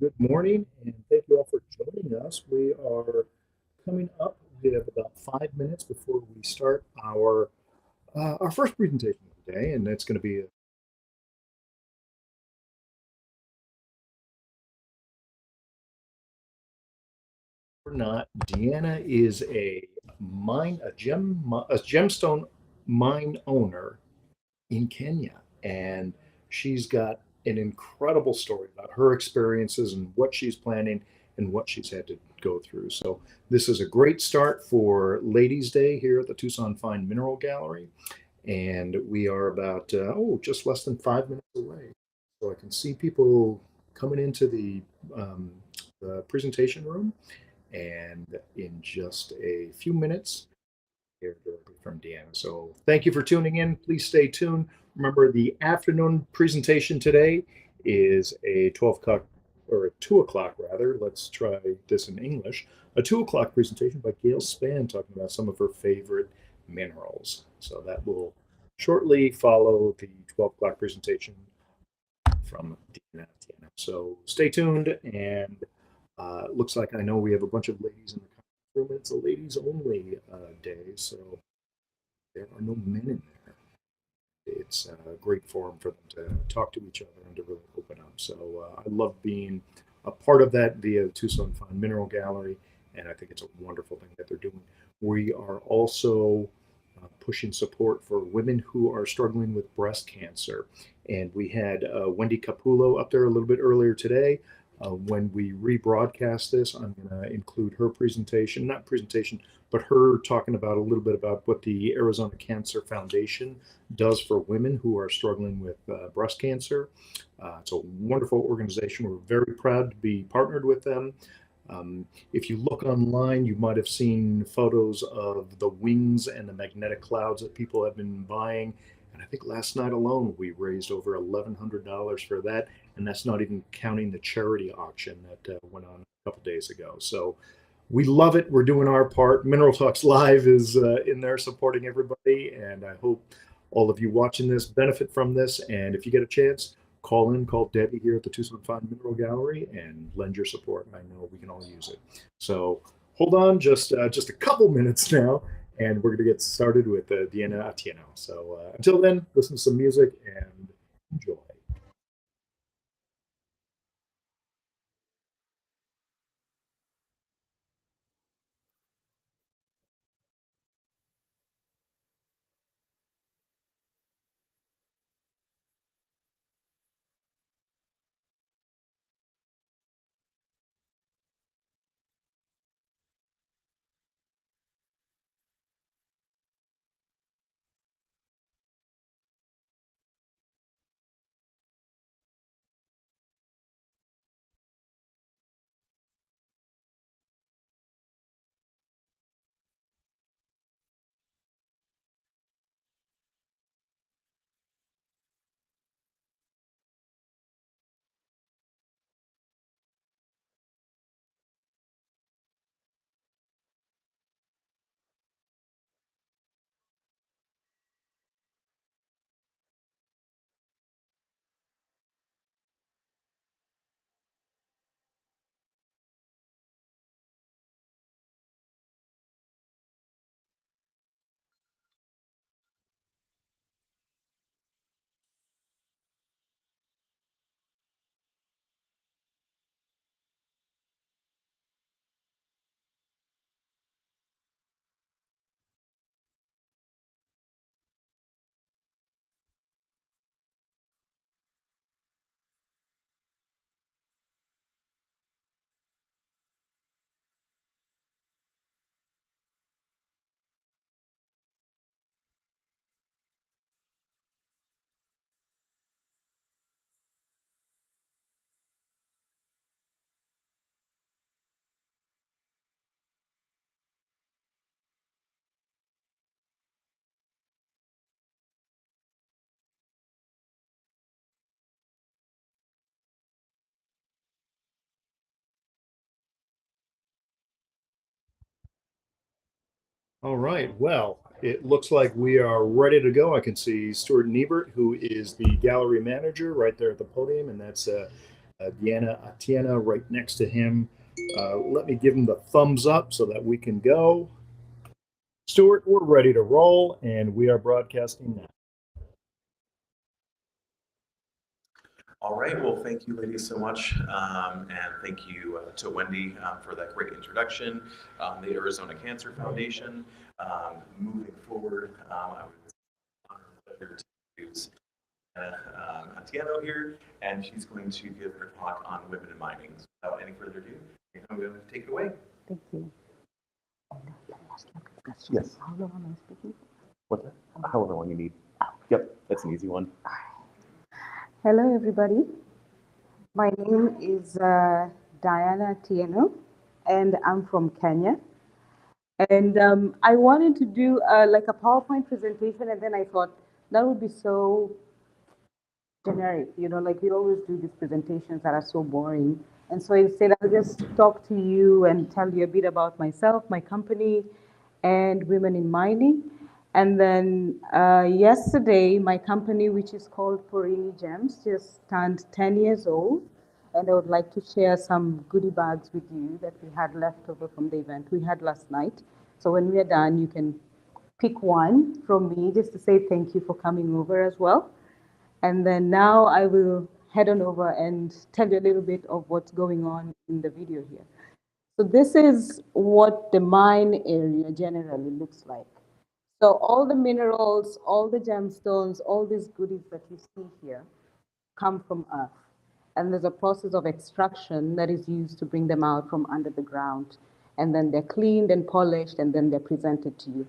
Good morning, and thank you all for joining us. We are coming up. We have about 5 minutes before we start our first presentation of the day, and it's going to be or not. Deanna is a gemstone mine owner in Kenya, and she's got an incredible story about her experiences and what she's planning and what she's had to go through. So this is a great start for Ladies' Day here at the Tucson Fine Mineral Gallery, and we are about just less than 5 minutes away. So I can see people coming into the presentation room, and in just a few minutes, here directly from Deanna. So thank you for tuning in. Please stay tuned. Remember, the afternoon presentation today is a 12 o'clock or a 2 o'clock rather. Let's try this in English. A 2 o'clock presentation by Gail Spann talking about some of her favorite minerals. So that will shortly follow the 12 o'clock presentation from Deanna Atieno. So stay tuned, and looks like I know we have a bunch of ladies in the room. It's a ladies only day, so there are no men in there. It's a great forum for them to talk to each other and to really open up. So I love being a part of that via the Tucson Fine Mineral Gallery, and I think it's a wonderful thing that they're doing. We are also pushing support for women who are struggling with breast cancer. And we had Wendy Capullo up there a little bit earlier today. When we rebroadcast this, I'm going to include her presentation, not presentation, but her talking about a little bit about what the Arizona Cancer Foundation does for women who are struggling with breast cancer. It's a wonderful organization. We're very proud to be partnered with them. If you look online, you might have seen photos of the wings and the magnetic clouds that people have been buying. And I think last night alone, we raised over $1,100 for that. And that's not even counting the charity auction that went on a couple days ago. So we love it. We're doing our part. Mineral Talks Live is in there supporting everybody. And I hope all of you watching this benefit from this. And if you get a chance, call Debbie here at the Tucson Fine Mineral Gallery and lend your support. I know we can all use it. So hold on just a couple minutes now, and we're going to get started with Deanna Atieno. So until then, listen to some music and enjoy. All right. Well, it looks like we are ready to go. I can see Stuart Niebert, who is the gallery manager, right there at the podium, and that's Diana Atieno right next to him. Let me give him the thumbs up so that we can go. Stuart, we're ready to roll, and we are broadcasting now. All right, well, thank you ladies so much, and thank you to Wendy for that great introduction, the Arizona Cancer Foundation. Moving forward, I would pleasure to introduce Atieno here, and she's going to give her talk on women in mining. So without any further ado, I'm going to take it away. Thank you. Yes. How long am I speaking? What's that? However long you need. Yep, that's an easy one. Hello, everybody. My name is Diana Atieno, and I'm from Kenya. And I wanted to do like a PowerPoint presentation, and then I thought that would be so generic, like we always do these presentations that are so boring. And so instead, I'll just talk to you and tell you a bit about myself, my company, and women in mining. And then yesterday, my company, which is called Porini Gems, just turned 10 years old. And I would like to share some goodie bags with you that we had left over from the event we had last night. So when we are done, you can pick one from me just to say thank you for coming over as well. And then now I will head on over and tell you a little bit of what's going on in the video here. So this is what the mine area generally looks like. So all the minerals, all the gemstones, all these goodies that you see here come from Earth. And there's a process of extraction that is used to bring them out from under the ground. And then they're cleaned and polished, and then they're presented to you.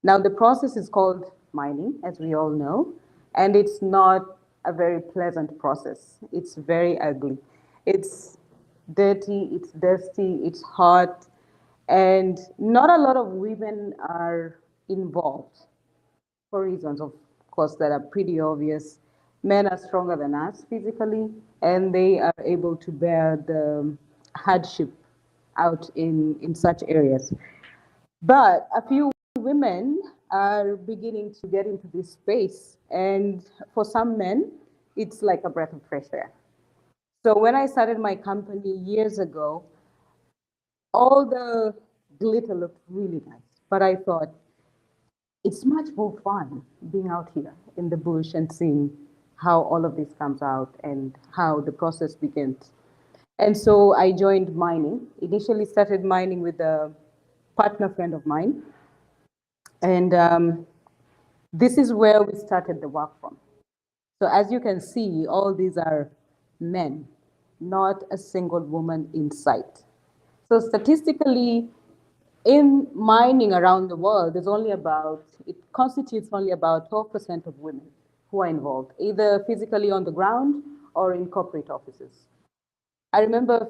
Now, the process is called mining, as we all know, and it's not a very pleasant process. It's very ugly. It's dirty, it's dusty, it's hot, and not a lot of women are involved for reasons, of course, that are pretty obvious. Men are stronger than us physically, and they are able to bear the hardship out in such areas. But a few women are beginning to get into this space, and for some men, it's like a breath of fresh air. So when I started my company years ago, all the glitter looked really nice, but I thought, it's much more fun being out here in the bush and seeing how all of this comes out and how the process begins. And so I joined mining. Initially started mining with a partner friend of mine. And this is where we started the work from. So as you can see, all these are men, not a single woman in sight. So statistically, in mining around the world, it constitutes only about 12% of women who are involved, either physically on the ground or in corporate offices. I remember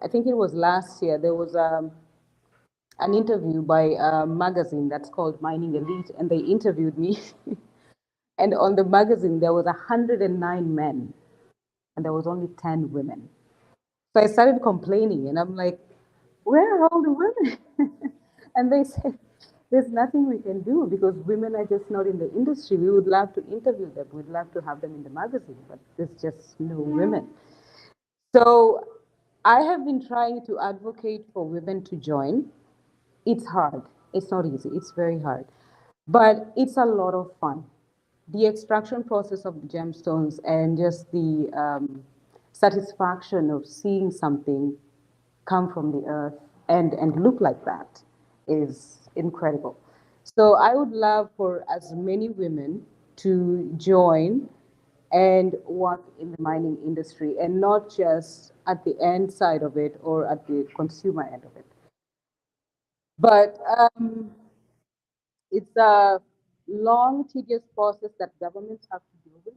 I think it was last year, there was an interview by a magazine that's called Mining Elite, and they interviewed me. And on the magazine, there was 109 men, and there was only 10 women. So I started complaining, and I'm like, where are all the women? And they said, there's nothing we can do because women are just not in the industry. We would love to interview them. We'd love to have them in the magazine, but there's just no women. So I have been trying to advocate for women to join. It's hard. It's not easy. It's very hard. But it's a lot of fun. The extraction process of the gemstones and just the satisfaction of seeing something come from the earth and look like that is incredible. So I would love for as many women to join and work in the mining industry and not just at the end side of it or at the consumer end of it. But it's a long, tedious process that governments have to deal with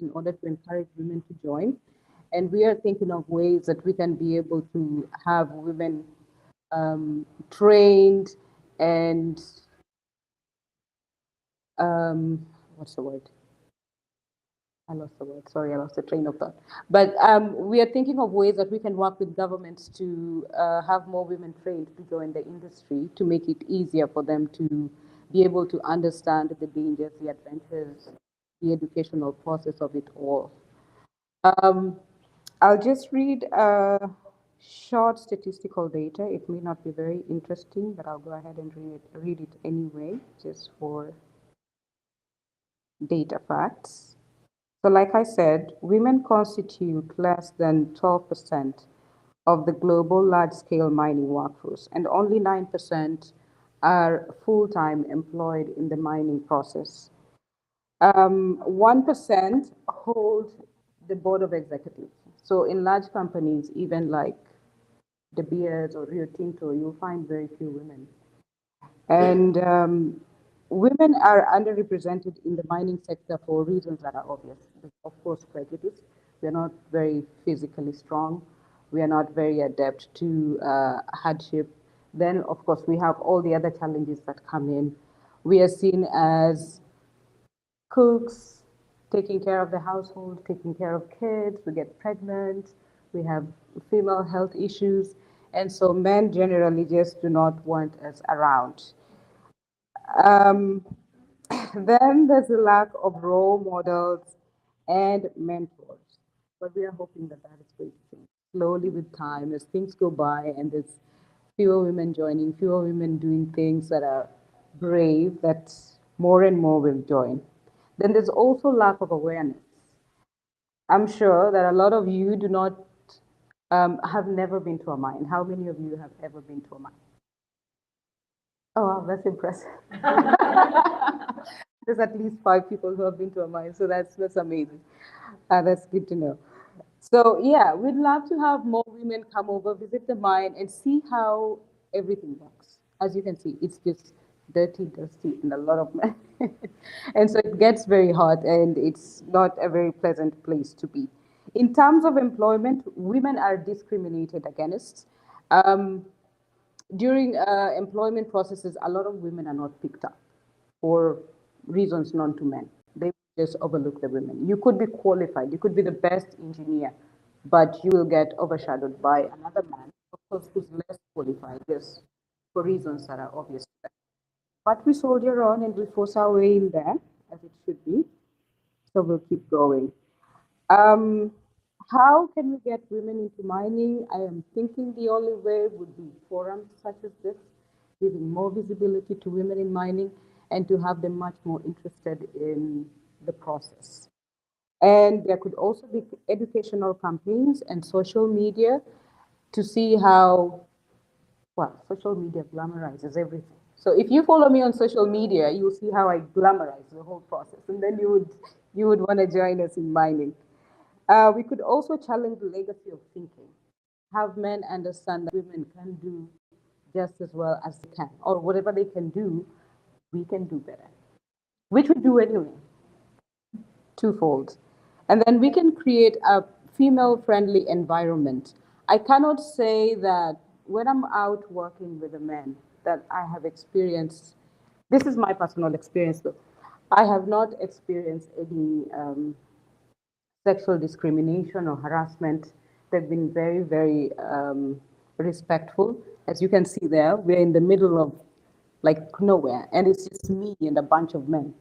in order to encourage women to join. And we are thinking of ways that we can be able to have women trained and what's the word? I lost the word. Sorry, I lost the train of thought. But we are thinking of ways that we can work with governments to have more women trained to join the industry to make it easier for them to be able to understand the dangers, the adventures, the educational process of it all. I'll just read short statistical data. It may not be very interesting, but I'll go ahead and read it anyway, just for data facts. So, like I said, women constitute less than 12% of the global large scale mining workforce, and only 9% are full time employed in the mining process. 1% hold the board of executives. So, in large companies, even like De Beers or Rio Tinto, you'll find very few women. And women are underrepresented in the mining sector for reasons that are obvious. Of course, prejudice. We're not very physically strong. We are not very adept to hardship. Then, of course, we have all the other challenges that come in. We are seen as cooks, taking care of the household, taking care of kids, we get pregnant, we have female health issues, and so men generally just do not want us around. Um, then there's a lack of role models and mentors, but we are hoping that that is going to change slowly with time as things go by and there's fewer women joining, fewer women doing things that are brave, that more and more will join. Then there's also lack of awareness. I'm sure that a lot of you do not have never been to a mine. How many of you have ever been to a mine? Oh, wow, that's impressive. There's at least 5 people who have been to a mine, so that's amazing. That's good to know. So yeah, we'd love to have more women come over, visit the mine, and see how everything works. As you can see, it's just dirty, dusty, and a lot of men. And so it gets very hot, and it's not a very pleasant place to be. In terms of employment, women are discriminated against. Um, During employment processes, a lot of women are not picked up for reasons known to men. They just overlook the women. You could be qualified, you could be the best engineer, but you will get overshadowed by another man, of course, who's less qualified, just for reasons that are obvious to them. But we soldier on and we force our way in there, as it should be. So we'll keep going. Um, how can we get women into mining? I am thinking the only way would be forums such as this, giving more visibility to women in mining and to have them much more interested in the process. And there could also be educational campaigns and social media to see how, well, social media glamorizes everything. So if you follow me on social media, you'll see how I glamorize the whole process, and then you would want to join us in mining. We could also challenge the legacy of thinking, have men understand that women can do just as well as they can, or whatever they can do, we can do better, which we do anyway, twofold. And then we can create a female friendly environment. I cannot say that when I'm out working with a man that I have experienced, this is my personal experience though, I have not experienced any sexual discrimination or harassment. They've been very, very respectful. As you can see there, we're in the middle of like nowhere, and it's just me and a bunch of men.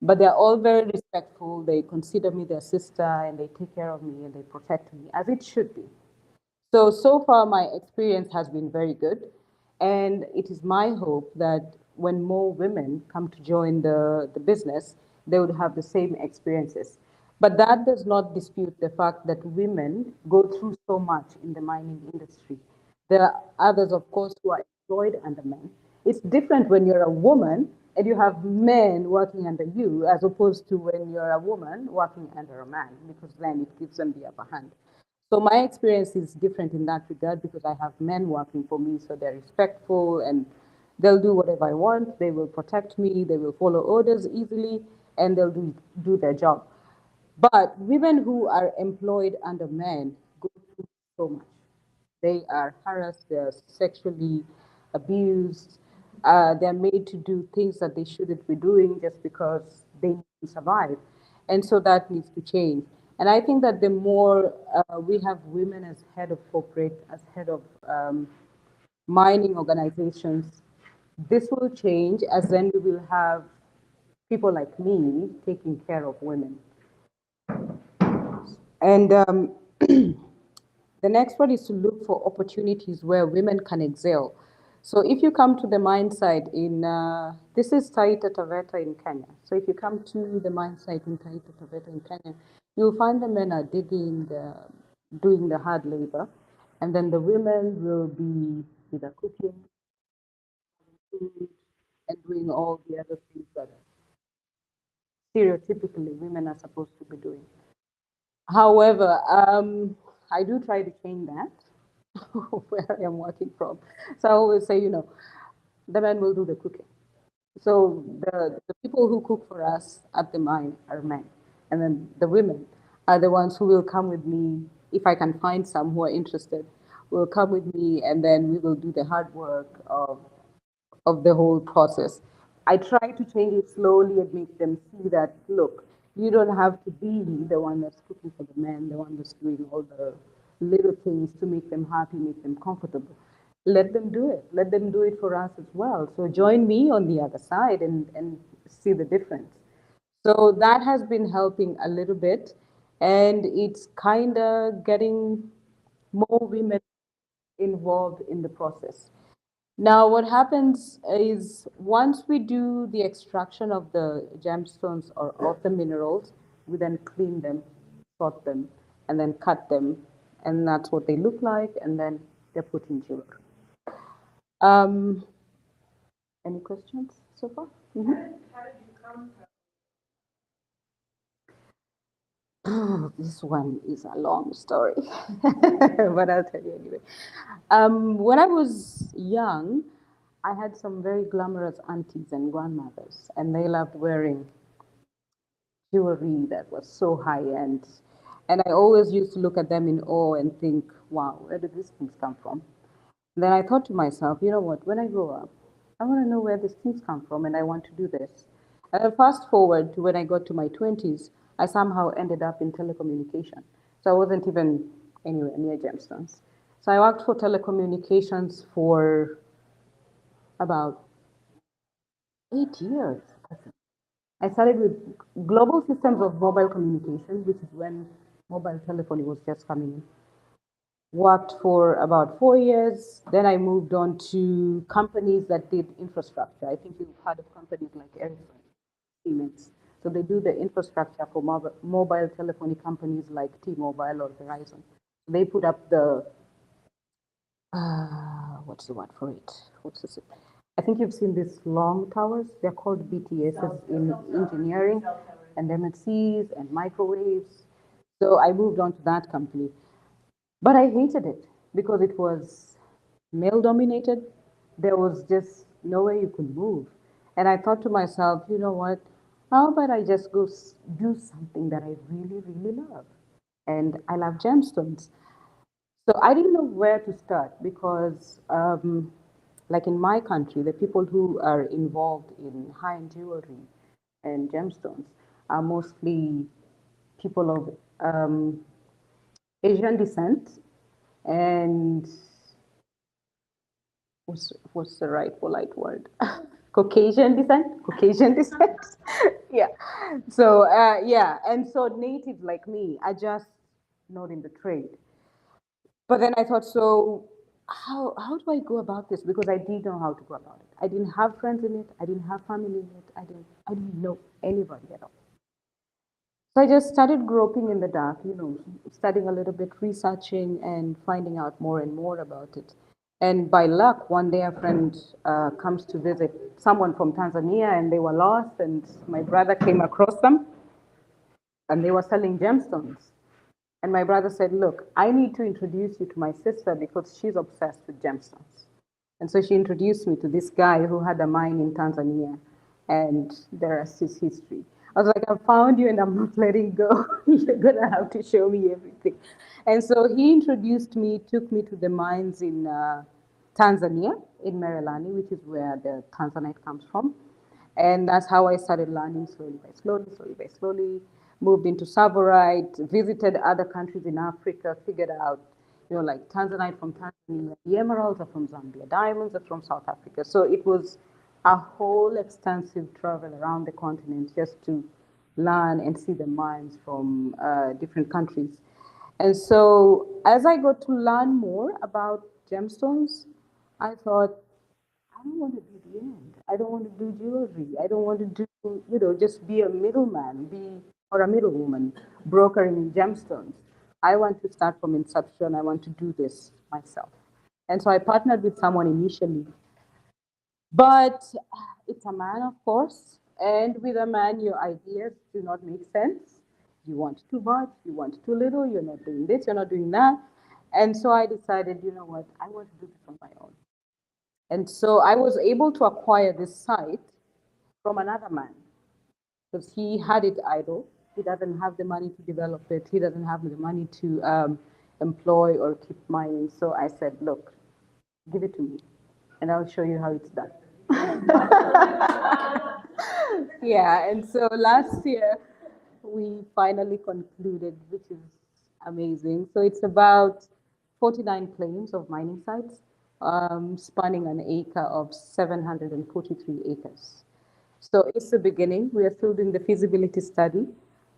But they're all very respectful. They consider me their sister, and they take care of me and they protect me as it should be. So far, my experience has been very good. And it is my hope that when more women come to join the business, they would have the same experiences. But that does not dispute the fact that women go through so much in the mining industry. There are others, of course, who are employed under men. It's different when you're a woman and you have men working under you, as opposed to when you're a woman working under a man, because then it gives them the upper hand. So my experience is different in that regard because I have men working for me, so they're respectful and they'll do whatever I want. They will protect me. They will follow orders easily, and they'll do their job. But women who are employed under men go through so much. They are harassed, they're sexually abused, they're made to do things that they shouldn't be doing just because they need to survive. And so that needs to change. And I think that the more we have women as head of corporate, as head of mining organizations, this will change as then we will have people like me taking care of women. And The next one is to look for opportunities where women can excel. So if you come to the mine site in, this is Taita Taveta in Kenya. So if you come to the mine site in Taita Taveta in Kenya, you'll find the men are digging, doing the hard labor, and then the women will be either cooking, food, and doing all the other things that stereotypically women are supposed to be doing. However, I do try to change that where I am working from. So I always say, the men will do the cooking. So the people who cook for us at the mine are men. And then the women are the ones who will come with me. If I can find some who are interested, will come with me, and then we will do the hard work of the whole process. I try to change it slowly and make them see that, look, you don't have to be the one that's cooking for the men, the one that's doing all the little things to make them happy, make them comfortable. Let them do it. Let them do it for us as well. So join me on the other side and see the difference. So that has been helping a little bit, and it's kind of getting more women involved in the process. Now, what happens is once we do the extraction of the gemstones or of the minerals, we then clean them, sort them, and then cut them, and that's what they look like, and then they're put in jewelry. Um, any questions so far? Mm-hmm. This one is a long story, but I'll tell you anyway. When I was young, I had some very glamorous aunties and grandmothers, and they loved wearing jewelry that was so high end. And I always used to look at them in awe and think, wow, where did these things come from? And then I thought to myself, you know what, when I grow up, I want to know where these things come from and I want to do this. And then fast forward to when I got to my 20s, I somehow ended up in telecommunication. So I wasn't even anywhere near gemstones. So I worked for telecommunications for about 8 years. I started with global systems of mobile communication, which is when mobile telephony was just coming in. Worked for about 4 years. Then I moved on to companies that did infrastructure. I think you've heard of companies like Ericsson, Siemens. So they do the infrastructure for mobile telephony companies like T-Mobile or Verizon. They put up the what's the word for it? What's this? I think you've seen these long towers. They're called BTSs in engineering, and MNCs and microwaves. So I moved on to that company. But I hated it because it was male dominated. There was just no way you could move. And I thought to myself, you know what? How about I just go do something that I really, really love? And I love gemstones. So I didn't know where to start because, like in my country, the people who are involved in high-end jewelry and gemstones are mostly people of Asian descent and what's the right polite word? Caucasian descent? Caucasian descent? Yeah. So, yeah. And so natives like me are just not in the trade. But then I thought, so how do I go about this? Because I didn't know how to go about it. I didn't have friends in it. I didn't have family in it. I didn't know anybody at all. So I just started groping in the dark, studying a little bit, researching, and finding out more and more about it. And by luck, one day a friend comes to visit someone from Tanzania, and they were lost, and my brother came across them, and they were selling gemstones. And my brother said, look, I need to introduce you to my sister because she's obsessed with gemstones. And so she introduced me to this guy who had a mine in Tanzania, and the rest is history. I was like, I found you and I'm not letting go. You're gonna have to show me everything. And so he introduced me, took me to the mines in Tanzania, in Merelani, which is where the Tanzanite comes from. And that's how I started learning slowly by slowly, moved into Savorite, visited other countries in Africa, figured out, like Tanzanite from Tanzania, the emeralds are from Zambia, diamonds are from South Africa. So it was a whole extensive travel around the continent just to learn and see the mines from different countries. And so as I got to learn more about gemstones, I thought, I don't want to do the end. I don't want to do jewelry. I don't want to do, just be a middleman, or a middlewoman brokering gemstones. I want to start from inception. I want to do this myself. And so I partnered with someone initially. But it's a man, of course. And with a man, your ideas do not make sense. You want too much, you want too little, you're not doing this, you're not doing that. And so I decided, you know what, I want to do this on my own. And so I was able to acquire this site from another man because he had it idle. He doesn't have the money to develop it. He doesn't have the money to employ or keep mining. So I said, look, give it to me and I'll show you how it's done. Yeah, and so last year we finally concluded, which is amazing. So it's about 49 claims of mining sites, spanning an acre of 743 acres. So it's the beginning. We are still doing the feasibility study.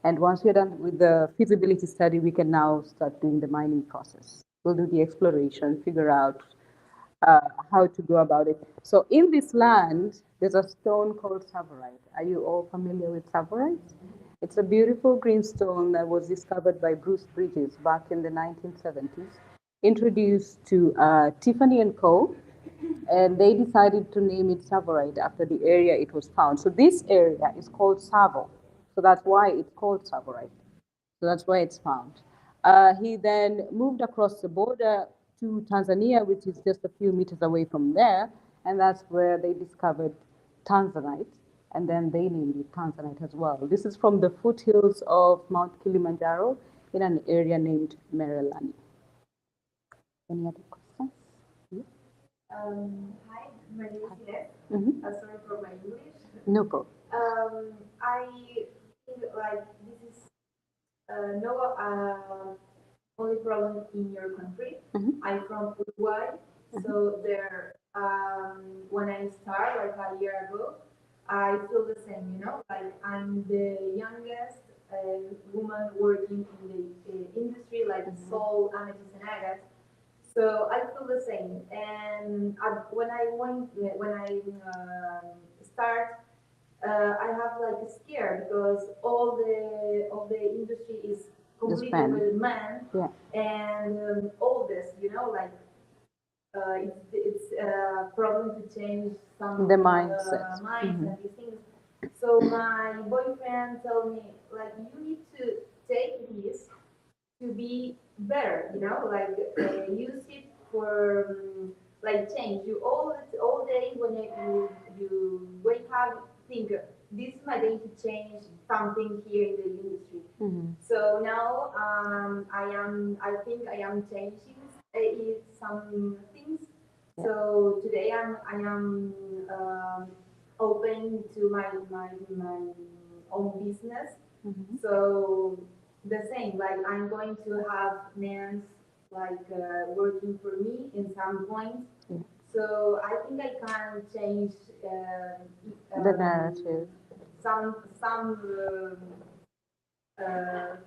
And once we're done with the feasibility study, we can now start doing the mining process. We'll do the exploration, figure out how to go about it. So in this land, there's a stone called savorite. Are you all familiar with savorite? It's a beautiful green stone that was discovered by Bruce Bridges back in the 1970s, introduced to Tiffany and Co. And they decided to name it savorite after the area it was found. So this area is called Savo. So that's why it's called savorite. So that's where it's found. He then moved across the border to Tanzania, which is just a few meters away from there, and that's where they discovered tanzanite, and then they named it tanzanite as well. This is from the foothills of Mount Kilimanjaro in an area named Merelani. Any other questions? Yeah. Hi, my name is Ines. Sorry for my English. No problem. I think like this is no only problem in your country. I'm from Uruguay, so there when I start like a year ago, I feel the same. Like I'm the youngest woman working in the industry, like soul, amethyst, and agate. So I feel the same. And when I start, I have like a scare because all the industry is completely with men, Yeah. and all this, like it's a problem to change some The mindset. minds and these things. So my boyfriend told me like you need to take this to be better, like use it for like change. You all day when you wake up, think this is my day to change something here in the industry. So now I think I am changing some things. Yeah. So today I am open to my own business. So the same, like I'm going to have men like working for me in some point. Yeah. So I think I can change the narrative. Some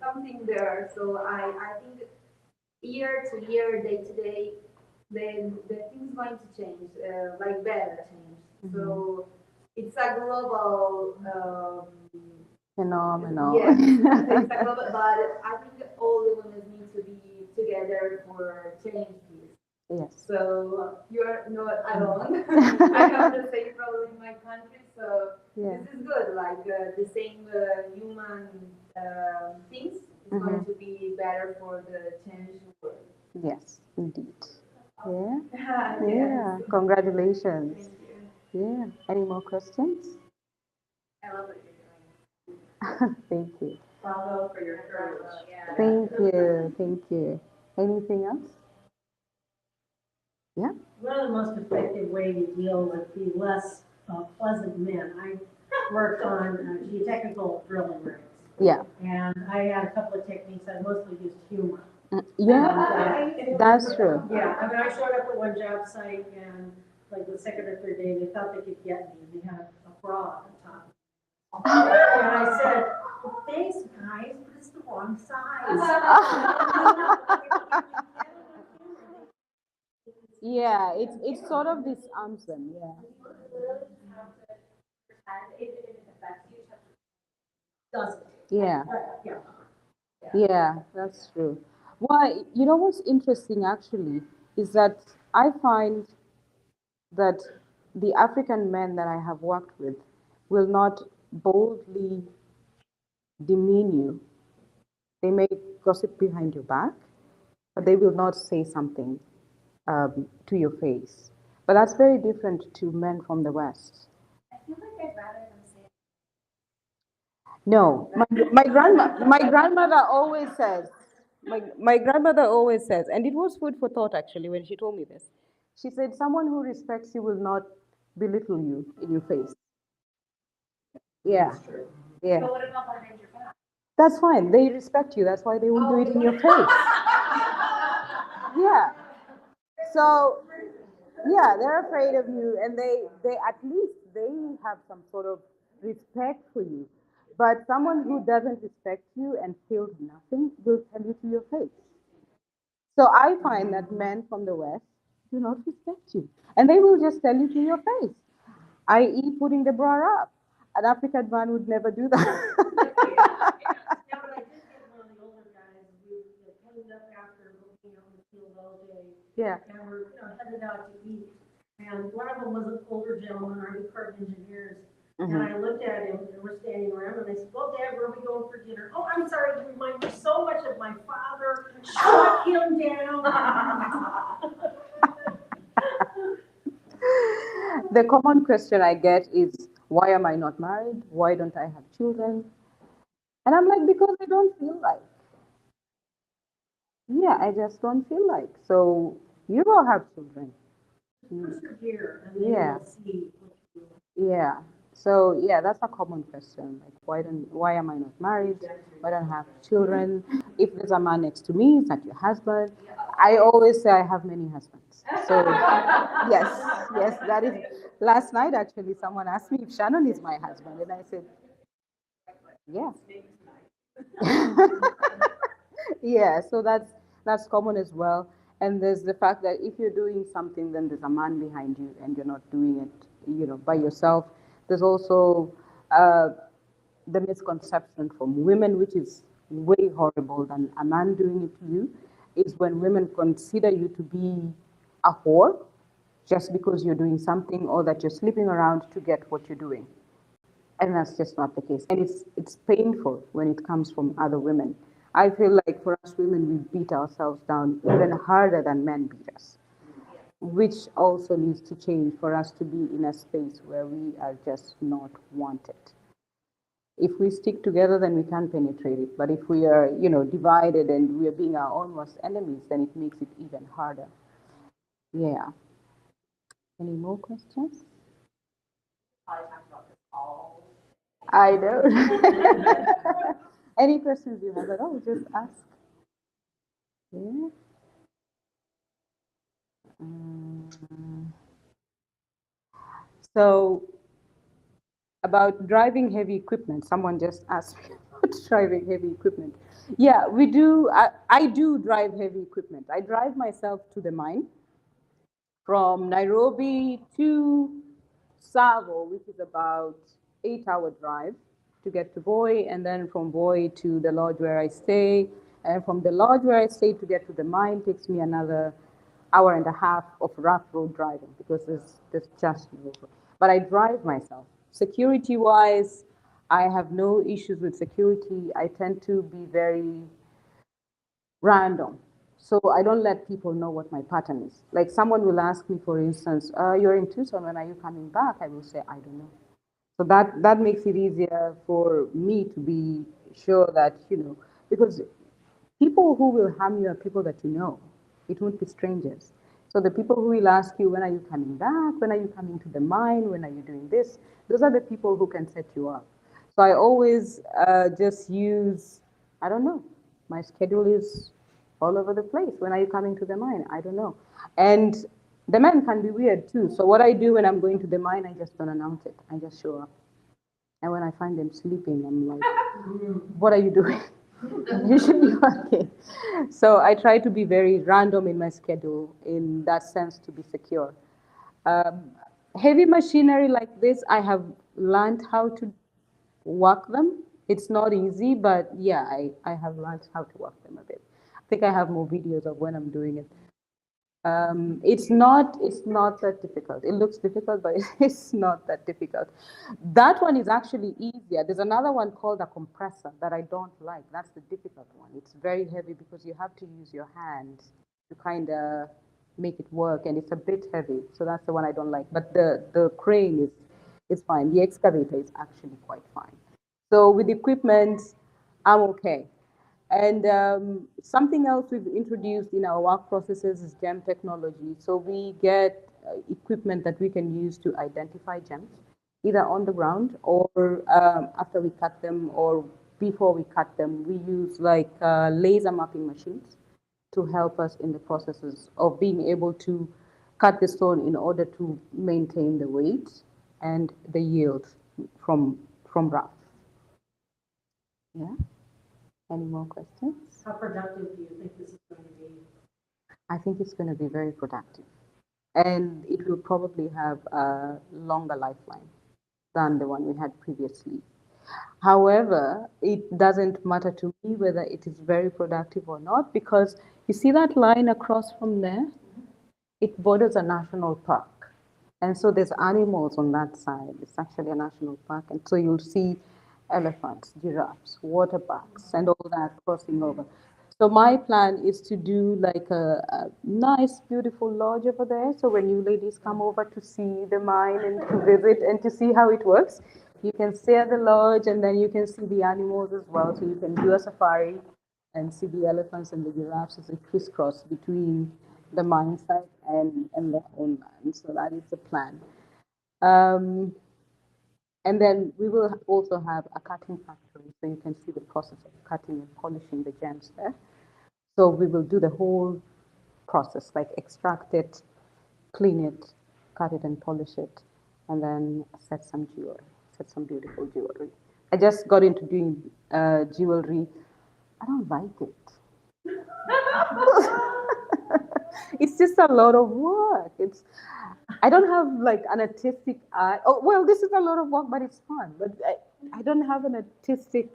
something there. So I think year to year, day to day, the thing's going to change, like better change. So it's a global phenomenon. Yes, it's a global, but I think all the women need to be together for change this. Yes. So you're not alone. I have the same problem in my country, so this is good. Like the same human things is going to be better for the change world. Yes, indeed. Yeah. Yeah. Congratulations. Thank you. Yeah. Any more questions? I love what you're doing. Thank you. Bravo for your courage. Yeah. Thank you. Thank you. Anything else? Yeah. One of the most effective ways to deal with the less pleasant men. I worked on geotechnical drilling rigs. Yeah. And I had a couple of techniques. I mostly used humor. Yeah, that's true. Yeah, I mean, I showed up at one job site and like the second or third day, they thought they could get me. They had a frog on top. And I said, well, thanks, guys, but it's the wrong size. Yeah, it's sort of this anthem, yeah. Doesn't. Yeah, Yeah. yeah, that's true. Well, you know what's interesting actually is that I find that the African men that I have worked with will not boldly demean you. They may gossip behind your back, but they will not say something to your face. But that's very different to men from the West. I feel like I'd rather them say No, my grandmother always says, my grandmother always says, and it was food for thought actually when she told me this. She said, someone who respects you will not belittle you in your face. Yeah, yeah. but what about behind your back? That's fine. They respect you. That's why they won't do it in your face. Yeah. So, yeah, they're afraid of you, and they at least they have some sort of respect for you. But someone who doesn't respect you and feels nothing will tell you to your face. So I find that men from the West do not respect you, and they will just tell you to your face, i.e., putting the bra up. An African man would never do that. Yeah, but I did get one of the older guys, we cleaned up after looking out in the field all day, Yeah. and we're, headed out to eat. And one of them was an older gentleman, Army Corps of Engineers, and I looked at him, and we're standing around, and I said, well, Dad, where are we going for dinner? Oh, I'm sorry, you remind me so much of my father, shut him down. The common question I get is, why am I not married? Why don't I have children? And I'm like, because I don't feel like. Yeah, I just don't feel like. So you will have children. Persevere, and then Yeah. you'll see what you Yeah. So yeah, that's a common question. Like, why am I not married? Why don't I have children? If there's a man next to me, is that your husband? I always say I have many husbands. So yes, yes, that is. Last night actually, someone asked me if Shannon is my husband, and I said, yeah. Yeah, so that's common as well. And there's the fact that if you're doing something, then there's a man behind you, and you're not doing it, by yourself. There's also uh, the misconception from women, which is way horrible than a man doing it to you, is when women consider you to be a whore just because you're doing something or that you're sleeping around to get what you're doing. And that's just not the case. And it's painful when it comes from other women. I feel like for us women, we beat ourselves down even harder than men beat us, which also needs to change for us to be in a space where we are just not wanted. If we stick together, then we can penetrate it. But if we are, divided and we are being our own worst enemies, then it makes it even harder. Yeah. Any more questions? I know. Any questions you have at all, just ask. Yeah. So, about driving heavy equipment, someone just asked me about driving heavy equipment. Yeah, we do. I do drive heavy equipment. I drive myself to the mine from Nairobi to Savo, which is about 8-hour drive to get to Voi, and then from Voi to the lodge where I stay, and from the lodge where I stay to get to the mine takes me another hour and a half of rough road driving because there's just no road. But I drive myself. Security wise, I have no issues with security. I tend to be very random. So I don't let people know what my pattern is. Like someone will ask me, for instance, you're in Tucson, when are you coming back? I will say, I don't know. So that makes it easier for me to be sure that, because people who will harm you are people that you know. It won't be strangers. So the people who will ask you, when are you coming back? When are you coming to the mine? When are you doing this? Those are the people who can set you up. So I always just use, I don't know, my schedule is all over the place. When are you coming to the mine? I don't know. And the men can be weird too. So what I do when I'm going to the mine, I just don't announce it. I just show up. And when I find them sleeping, I'm like, what are you doing? You should be working. So I try to be very random in my schedule in that sense to be secure. Um, Heavy machinery like this, I have learned how to work them. It's not easy, but yeah, I have learned how to work them a bit. I think I have more videos of when I'm doing it. It's not that difficult. It looks difficult, but it's not that difficult. That one is actually easier. There's another one called a compressor that I don't like. That's the difficult one. It's very heavy because you have to use your hand to kind of make it work, and it's a bit heavy. So that's the one I don't like. But the crane is fine. The excavator is actually quite fine. So with equipment, I'm okay. And something else we've introduced in our work processes is gem technology. So we get equipment that we can use to identify gems, either on the ground or after we cut them or before we cut them. We use like laser mapping machines to help us in the processes of being able to cut the stone in order to maintain the weight and the yield from rough. Yeah. Any more questions? How productive do you think this is going to be? I think it's going to be very productive. And it will probably have a longer lifeline than the one we had previously. However, it doesn't matter to me whether it is very productive or not, because you see that line across from there? It borders a national park. And so there's animals on that side. It's actually a national park. And so you'll see elephants, giraffes, water bucks, and all that crossing over. So my plan is to do like a nice, beautiful lodge over there. So when you ladies come over to see the mine and to visit and to see how it works, you can stay at the lodge and then you can see the animals as well. So you can do a safari and see the elephants and the giraffes as they crisscross between the mine site and their own land. So that is the plan. Um, and then we will also have a cutting factory, so you can see the process of cutting and polishing the gems there. So we will do the whole process, like extract it, clean it, cut it and polish it, and then set some jewelry, set some beautiful jewelry. I just got into doing jewelry. I don't like it. It's just a lot of work. I don't have like an artistic eye. Oh, well, this is a lot of work, but it's fun. But I don't have an artistic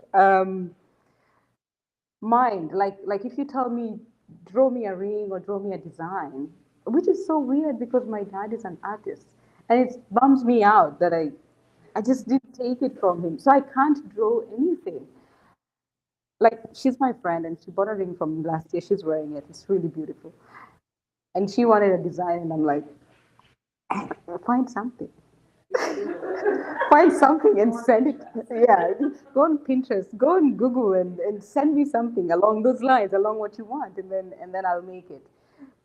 mind. Like if you tell me, draw me a ring or draw me a design, which is so weird because my dad is an artist, and it bums me out that I just didn't take it from him. So I can't draw anything. Like she's my friend, and she bought a ring from me last year. She's wearing it. It's really beautiful. And she wanted a design, and I'm like, find something. Find something and send it. Yeah, go on Pinterest, go on Google, and send me something along those lines, along what you want, and then I'll make it.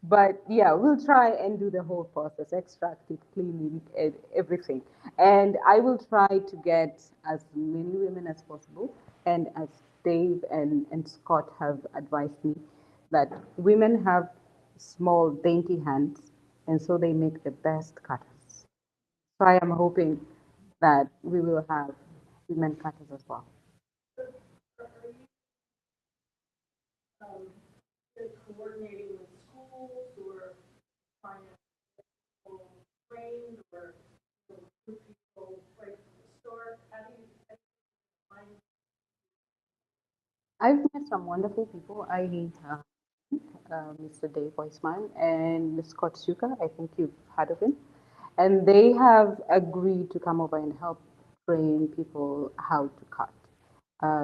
But yeah, we'll try and do the whole process, extract it, clean it, everything. And I will try to get as many women as possible. And as Dave and Scott have advised me, that women have small, dainty hands, and so they make the best cutters. So I am hoping that we will have women cutters as well. Um, Coordinating with schools or financial trained or people right from the start? How do you find? I've met some wonderful people. Mr. Dave Weissman and Ms. Scott Suka. I think you've heard of him. And they have agreed to come over and help train people how to cut.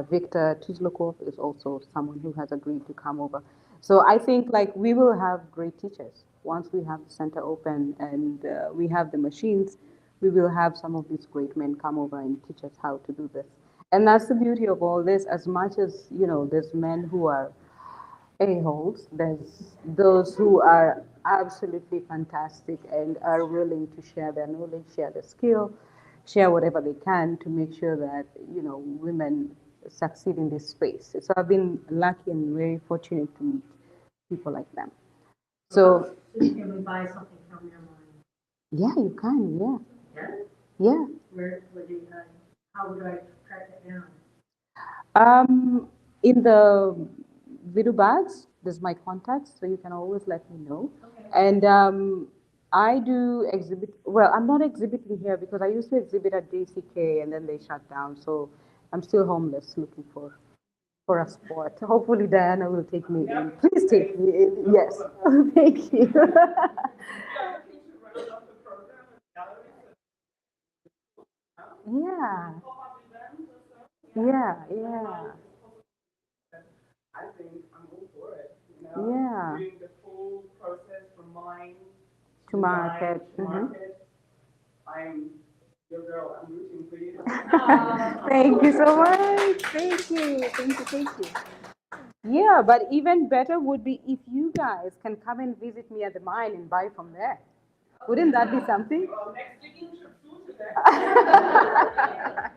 Victor Tuzlakov is also someone who has agreed to come over. So I think like we will have great teachers once we have the center open and we have the machines. We will have some of these great men come over and teach us how to do this. And that's the beauty of all this. As much as there's men who are a-holes. There's those who are absolutely fantastic and are willing to share their knowledge, share their skill, share whatever they can to make sure that, women succeed in this space. So I've been lucky and very fortunate to meet people like them. So, Can we buy something from your mind? yeah, you can, yeah. Yeah? Yeah. Where would you, how would I track it down? Um, In the video bags, there's my contacts, so you can always let me know. Okay. And I do exhibit, well, I'm not exhibiting here because I used to exhibit at JCK and then they shut down. So I'm still homeless looking for a spot. Hopefully Diana will take me in. Please take me in. Yes. Thank you. Yeah. Yeah, yeah. I think I'm all for it, Yeah. doing the full process from mine To market. to market. I'm your girl, I'm rooting for you. Thank you so much. Thank you. Thank you. Thank you. Yeah, but even better would be if you guys can come and visit me at the mine and buy from there. Wouldn't that be something? Well, next week you should do to that.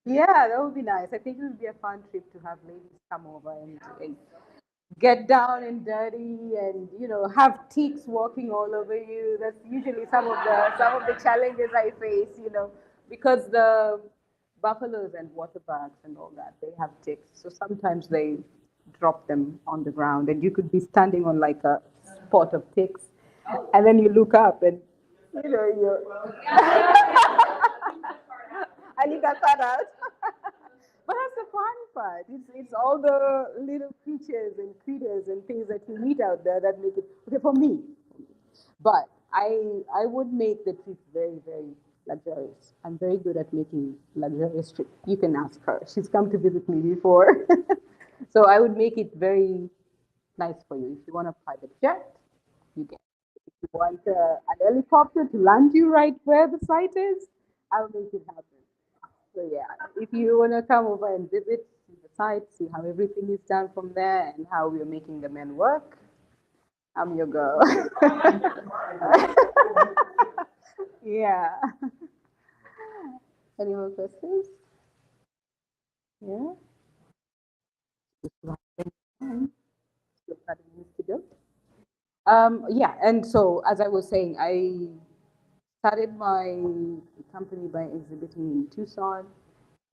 Yeah, that would be nice. I think it would be a fun trip to have ladies come over and get down and dirty and have ticks walking all over you. That's usually some of the challenges I face, because the buffaloes and water bugs and all that, they have ticks. So sometimes they drop them on the ground and you could be standing on like a spot of ticks and then you look up and you're and you got that out. But that's the fun part. It's all the little creatures and critters and things that you meet out there that make it okay for me. But I would make the trip very, very luxurious. I'm very good at making luxurious trips. You can ask her. She's come to visit me before. So I would make it very nice for you. If you want a private jet, you get. If you want an helicopter to land you right where the site is, I'll make it happen. So yeah, if you want to come over and visit, see the site, see how everything is done from there and how we're making the men work, I'm your girl. Yeah. Any more questions? Yeah. Still 30 minutes to go. Yeah, and so as I was saying, I started my company by exhibiting in Tucson,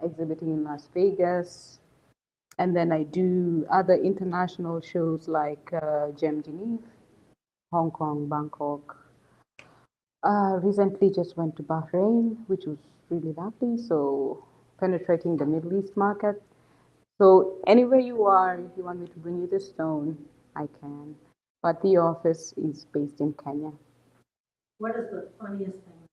exhibiting in Las Vegas, and then I do other international shows like Gem Geneve, Hong Kong, Bangkok. Recently just went to Bahrain, which was really lovely. So penetrating the Middle East market. So anywhere you are, if you want me to bring you the stone, I can. But the office is based in Kenya. What is the funniest thing?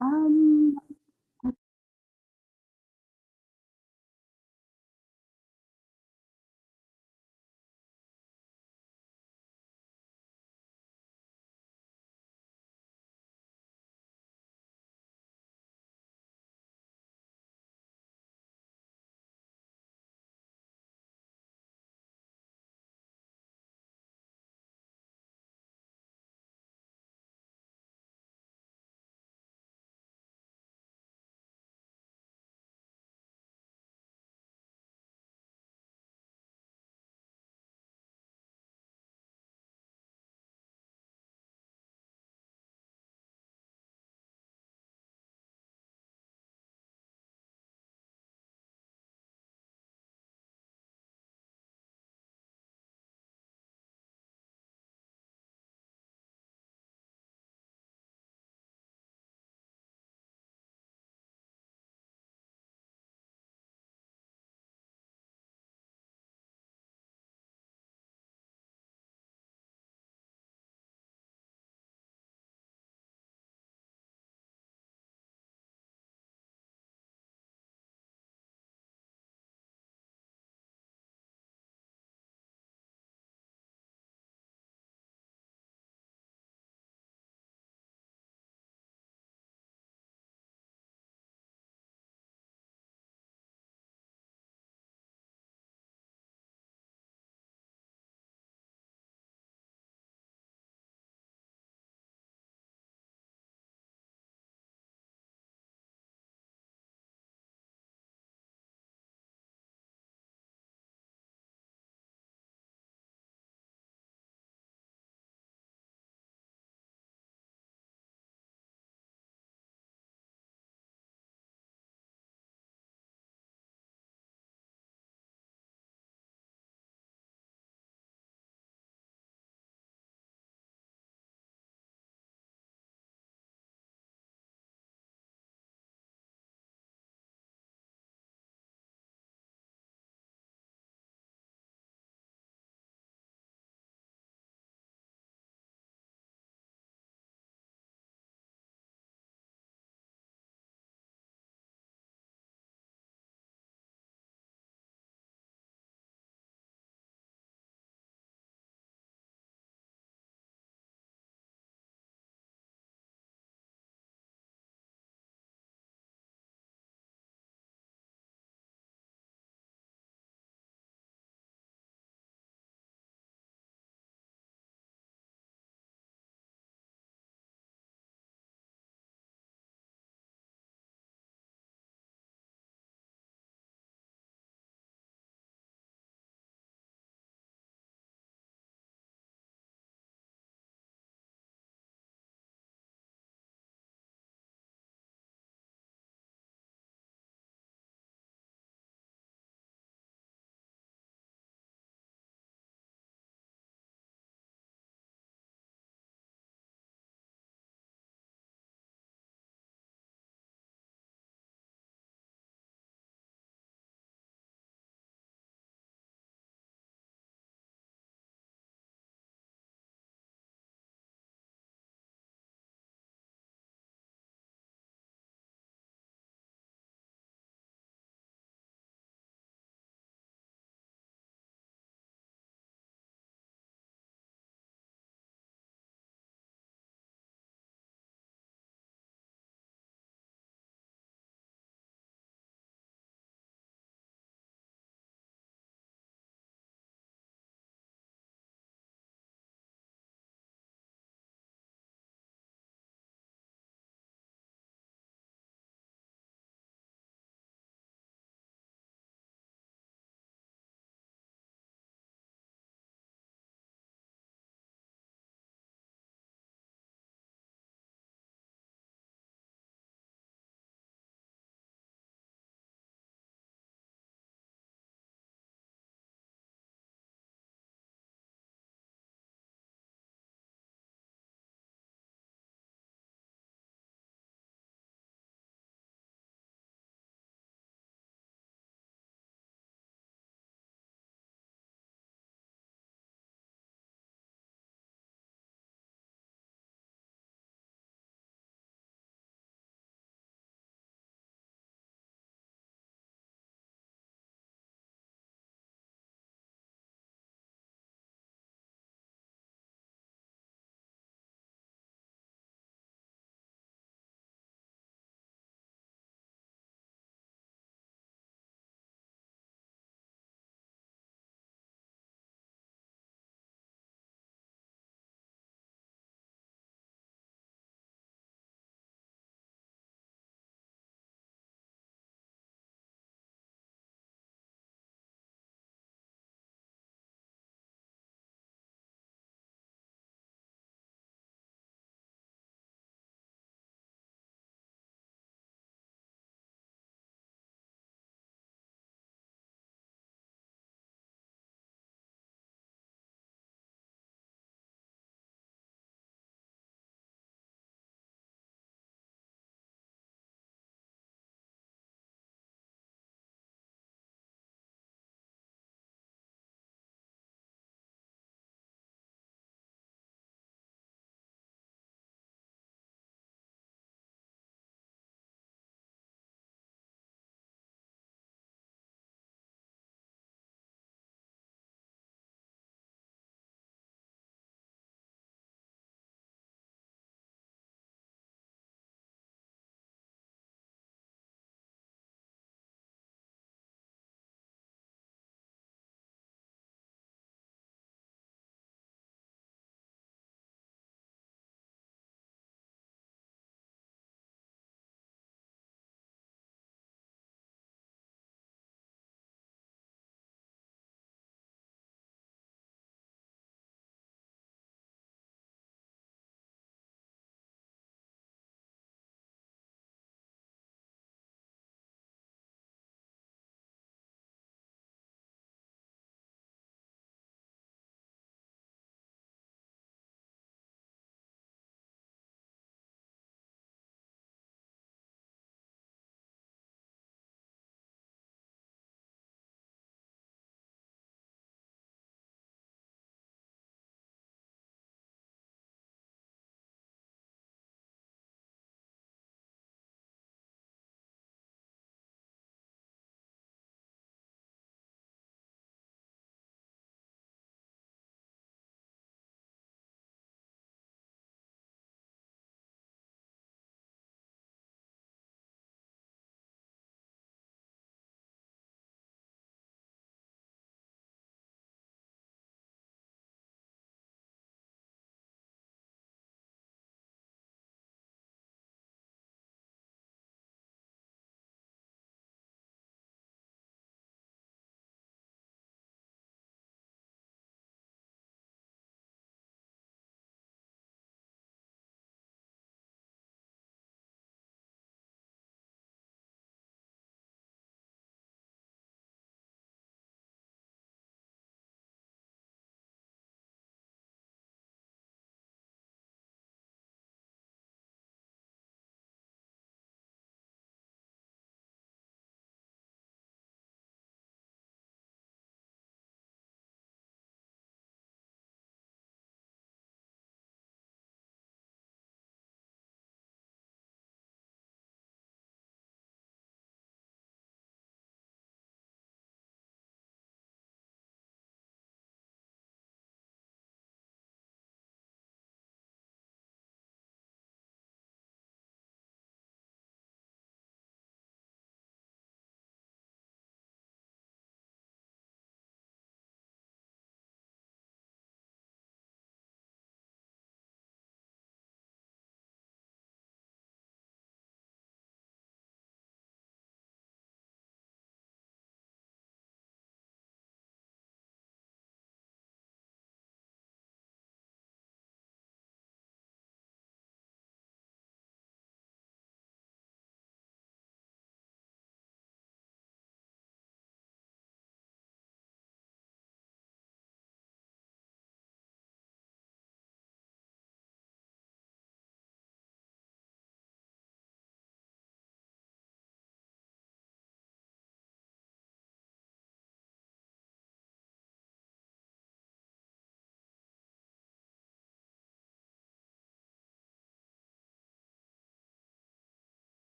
Um,